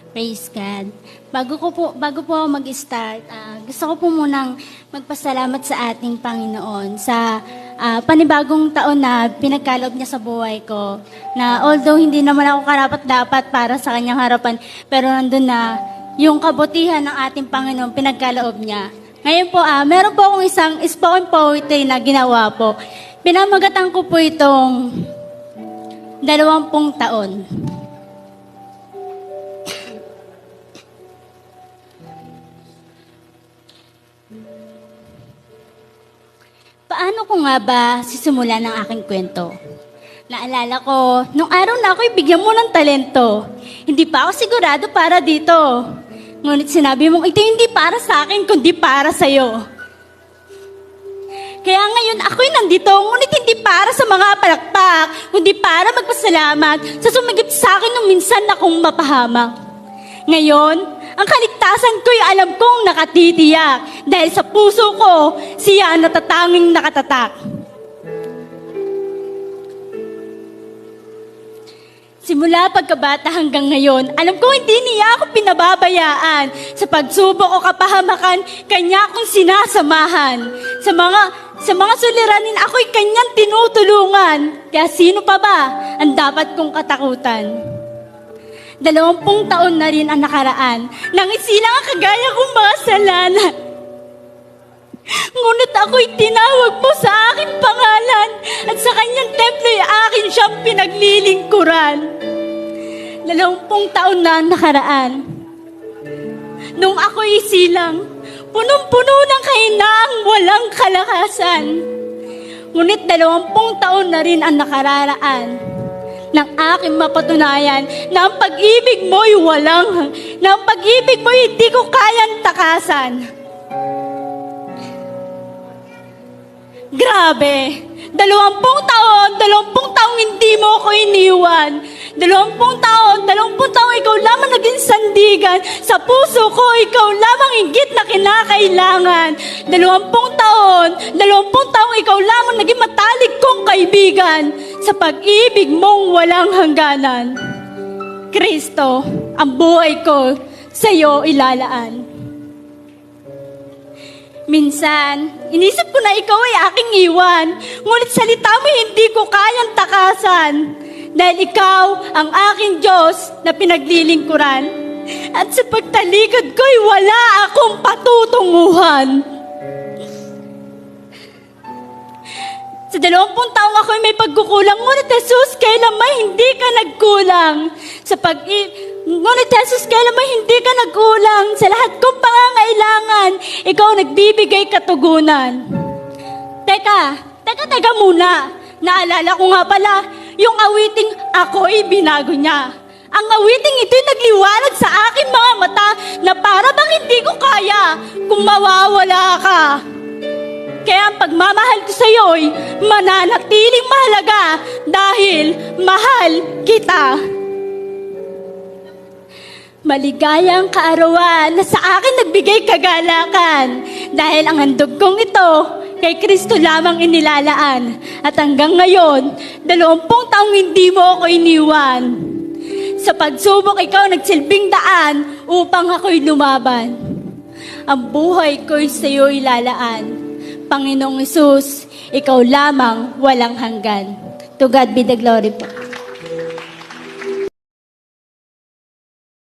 Praise God. Bago po ako mag-start, gusto ko po munang magpasalamat sa ating Panginoon sa panibagong taon na pinagkaloob niya sa buhay ko. Na although hindi naman ako karapat-dapat para sa kanyang harapan, pero nandun na yung kabutihan ng ating Panginoon pinagkaloob niya. Ngayon po, meron po akong isang spoken poetry na ginawa po. Pinamagatan ko po itong 20 taon. Paano ko nga ba sisimulan ng aking kwento? Naalala ko, nung araw na ako'y bigyan mo ng talento. Hindi pa ako sigurado para dito. Ngunit sinabi mong, ito hindi para sa akin, kundi para sa'yo. Kaya ngayon ako'y nandito, ngunit hindi para sa mga palakpak, kundi para magpasalamat sa sumigip sa akin nung minsan akong mapahamak. Ngayon, ang kaligtasan ko'y alam kong nakatitiyak dahil sa puso ko, siya ang natatanging nakatatak. Simula pagkabata hanggang ngayon, alam ko hindi niya ako pinababayaan. Sa pagsubok o kapahamakan, kanya akong sinasamahan. Sa mga suliranin, ako'y kanyang tinutulungan. Kaya sino pa ba ang dapat kong katakutan? 20 taon na rin ang nakaraan nang isilang ang kagaya kong mga salanan. Ngunit ako'y tinawag mo sa aking pangalan at sa kanyang templo'y akin siyang pinaglilingkuran. 20 taon na ang nakaraan. Nung ako'y isilang, punong-puno ng kahinaang walang kalakasan. Ngunit 20 taon na rin ang nakararaan nang aking mapatunayan na ang pag-ibig mo'y hindi ko kayang takasan. Grabe! 20 taong hindi mo ako iniwan. 20 taong ikaw lamang naging sandigan. Sa puso ko, ikaw lamang higit na kinakailangan. 20 taong ikaw lamang naging matalik kong kaibigan. Sa pag-ibig mong walang hangganan. Kristo, ang buhay ko sa'yo ilalaan. Minsan, inisip ko na ikaw ay aking iwan, ngunit salita mo hindi ko kayang takasan. Dahil ikaw ang aking Diyos na pinaglilingkuran. At sa pagtalikod ko'y wala akong patutunguhan. Sa 20 taong ako'y may pagkukulang, ngunit Jesus, kailanman hindi ka nagkulang. Ngunit Jesus, kailanman hindi ka nagkulang. Sa lahat kong pangangailangan, ikaw nagbibigay katugunan. Teka muna. Naalala ko nga pala, yung awiting ako'y binago niya. Ang awiting ito'y nagliwanag sa aking mga mata na para bang hindi ko kaya kung mawawala ka. Kaya ang pagmamahal ko sa'yo'y mananatiling mahalaga dahil mahal kita. Maligayang kaarawan na sa akin nagbigay kagalakan dahil ang handog kong ito kay Kristo lamang inilalaan. At hanggang ngayon, 20 taong hindi mo ako iniwan. Sa pagsubok, ikaw nagsilbing daan upang ako'y lumaban. Ang buhay ko'y sa'yo ilalaan. Panginoong Hesus, ikaw lamang walang hanggan. To God be the glory po.